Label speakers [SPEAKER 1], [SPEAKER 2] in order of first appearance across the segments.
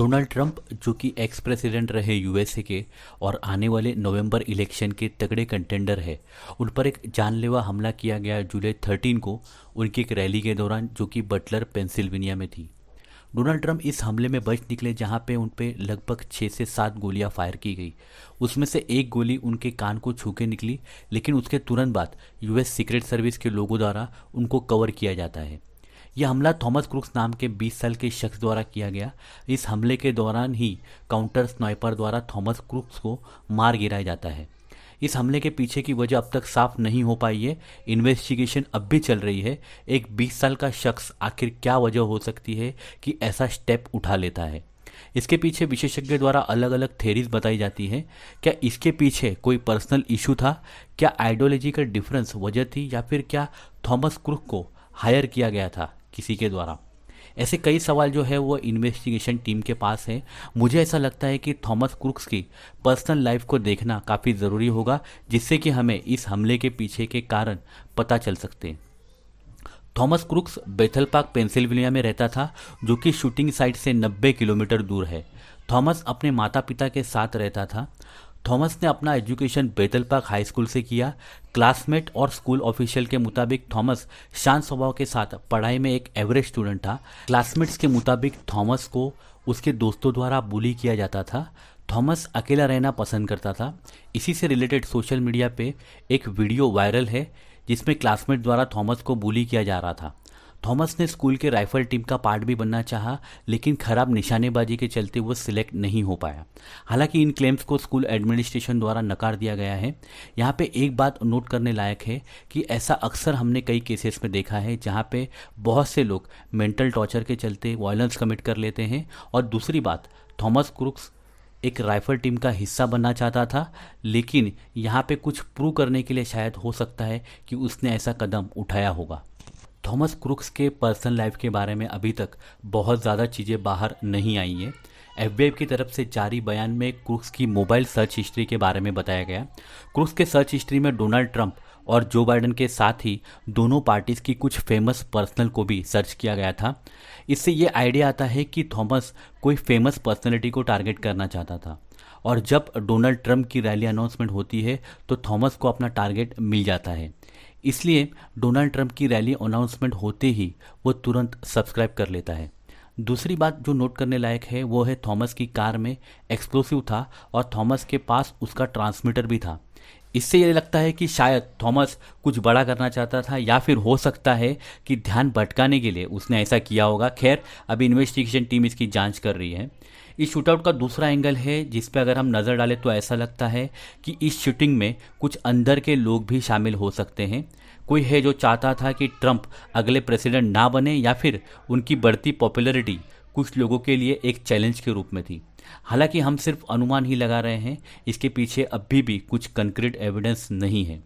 [SPEAKER 1] Donald Trump जो कि ex president रहे यूएसए के और आने वाले नवंबर इलेक्शन के तगड़े कंटेंडर है, उन पर एक जानलेवा हमला किया गया जुलाई 13 को उनकी एक रैली के दौरान जो कि बटलर पेंसिल्वेनिया में थी। डोनाल्ड ट्रंप इस हमले में बच निकले जहां पे उन पे लगभग 6 से 7 गोलियां फायर की गई। उसमें से एक गोली उनके कान को छू के निकली, लेकिन उसके तुरंत बाद यूएस सीक्रेट सर्विस के लोगों द्वारा उनको कवर किया जाता है। यह हमला थॉमस क्रूक्स नाम के 20 साल के शख्स द्वारा किया गया। इस हमले के दौरान ही काउंटर स्नाइपर द्वारा थॉमस क्रूक्स को मार गिराया जाता है। इस हमले के पीछे की वजह अब तक साफ नहीं हो पाई है। इन्वेस्टिगेशन अब भी चल रही है। एक 20 साल का शख्स आखिर क्या वजह हो सकती है कि ऐसा स्टेप उठा लेता है। इसके पीछे विशेषज्ञ द्वारा अलग अलग थेरीज बताई जाती है। क्या इसके पीछे कोई पर्सनल इशू था, क्या आइडियोलॉजिकल डिफरेंस वजह थी, या फिर क्या थॉमस क्रूक को हायर किया गया था किसी के द्वारा। ऐसे कई सवाल जो है वो इन्वेस्टिगेशन टीम के पास है। मुझे ऐसा लगता है कि थॉमस क्रूक्स की पर्सनल लाइफ को देखना काफ़ी ज़रूरी होगा, जिससे कि हमें इस हमले के पीछे के कारण पता चल सकते हैं। थॉमस क्रूक्स बेथल पार्क पेंसिल्वेनिया में रहता था, जो कि शूटिंग साइट से 90 किलोमीटर दूर है। थॉमस अपने माता पिता के साथ रहता था। थॉमस ने अपना एजुकेशन बेथल पार्क हाई स्कूल से किया। क्लासमेट और स्कूल ऑफिशियल के मुताबिक थॉमस शांत स्वभाव के साथ पढ़ाई में एक एवरेज स्टूडेंट था। क्लासमेट्स के मुताबिक थॉमस को उसके दोस्तों द्वारा बुली किया जाता था। थॉमस अकेला रहना पसंद करता था। इसी से रिलेटेड सोशल मीडिया पे एक वीडियो वायरल है जिसमें क्लासमेट द्वारा थॉमस को बुली किया जा रहा था। थॉमस ने स्कूल के राइफल टीम का पार्ट भी बनना चाहा, लेकिन खराब निशानेबाजी के चलते वो सिलेक्ट नहीं हो पाया। हालांकि इन क्लेम्स को स्कूल एडमिनिस्ट्रेशन द्वारा नकार दिया गया है। यहाँ पे एक बात नोट करने लायक है कि ऐसा अक्सर हमने कई केसेस में देखा है जहाँ पे बहुत से लोग मेंटल टॉर्चर के चलते वायलेंस कमिट कर लेते हैं। और दूसरी बात, थॉमस क्रूक्स एक राइफल टीम का हिस्सा बनना चाहता था, लेकिन यहाँ पे कुछ प्रूव करने के लिए शायद हो सकता है कि उसने ऐसा कदम उठाया होगा। थॉमस क्रूक्स के पर्सनल लाइफ के बारे में अभी तक बहुत ज़्यादा चीज़ें बाहर नहीं आई हैं। एफबीआई की तरफ से जारी बयान में क्रूक्स की मोबाइल सर्च हिस्ट्री के बारे में बताया गया। क्रूक्स के सर्च हिस्ट्री में डोनाल्ड ट्रंप और जो बाइडेन के साथ ही दोनों पार्टीज़ की कुछ फेमस पर्सनल को भी सर्च किया गया था। इससे ये आइडिया आता है कि थॉमस कोई फेमस पर्सनैलिटी को टारगेट करना चाहता था, और जब डोनाल्ड ट्रंप की रैली अनाउंसमेंट होती है तो थॉमस को अपना टारगेट मिल जाता है। इसलिए डोनाल्ड ट्रंप की रैली अनाउंसमेंट होते ही वो तुरंत सब्सक्राइब कर लेता है। दूसरी बात जो नोट करने लायक है वो है थॉमस की कार में एक्सप्लोसिव था और थॉमस के पास उसका ट्रांसमीटर भी था। इससे ये लगता है कि शायद थॉमस कुछ बड़ा करना चाहता था, या फिर हो सकता है कि ध्यान भटकाने के लिए उसने ऐसा किया होगा। खैर, अभी इन्वेस्टिगेशन टीम इसकी जांच कर रही है। इस शूटआउट का दूसरा एंगल है जिस पे अगर हम नज़र डालें तो ऐसा लगता है कि इस शूटिंग में कुछ अंदर के लोग भी शामिल हो सकते हैं। कोई है जो चाहता था कि ट्रंप अगले प्रेसिडेंट ना बने, या फिर उनकी बढ़ती पॉपुलैरिटी कुछ लोगों के लिए एक चैलेंज के रूप में थी। हालांकि हम सिर्फ अनुमान ही लगा रहे हैं, इसके पीछे अभी भी कुछ कंक्रीट एविडेंस नहीं है।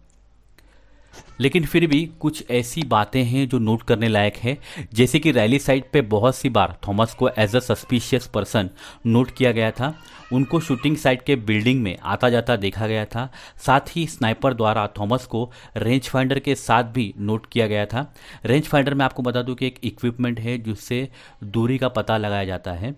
[SPEAKER 1] लेकिन फिर भी कुछ ऐसी बातें हैं जो नोट करने लायक है, जैसे कि रैली साइट पे बहुत सी बार थॉमस को as a suspicious person note किया गया था। उनको शूटिंग साइट के बिल्डिंग में आता जाता देखा गया था। साथ ही स्नाइपर द्वारा थॉमस को रेंज फाइंडर के साथ भी नोट किया गया था। रेंज फाइंडर में आपको बता दूं कि एक इक्विपमेंट है जिससे दूरी का पता लगाया जाता है।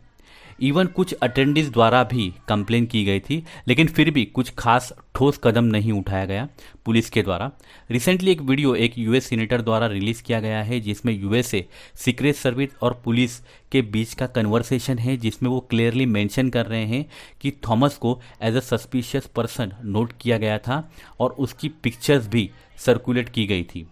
[SPEAKER 1] इवन कुछ अटेंडीज द्वारा भी कंप्लेन की गई थी, लेकिन फिर भी कुछ खास ठोस कदम नहीं उठाया गया पुलिस के द्वारा। रिसेंटली एक वीडियो एक यूएस सीनेटर द्वारा रिलीज किया गया है जिसमें यूएसए सीक्रेट सर्विस और पुलिस के बीच का कन्वर्सेशन है, जिसमें वो क्लियरली मेंशन कर रहे हैं कि थॉमस को as a suspicious person note किया गया था और उसकी पिक्चर्स भी सर्कुलेट की गई थी।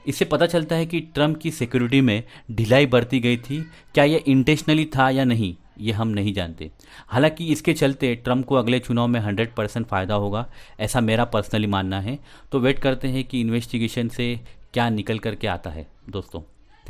[SPEAKER 1] इससे पता चलता है कि ट्रंप की सिक्योरिटी में ढिलाई बरती गई थी। क्या यह इंटेंशनली था या नहीं, ये हम नहीं जानते। हालांकि इसके चलते ट्रंप को अगले चुनाव में 100% फ़ायदा होगा, ऐसा मेरा पर्सनली मानना है। तो वेट करते हैं कि इन्वेस्टिगेशन से क्या निकल कर के आता है दोस्तों।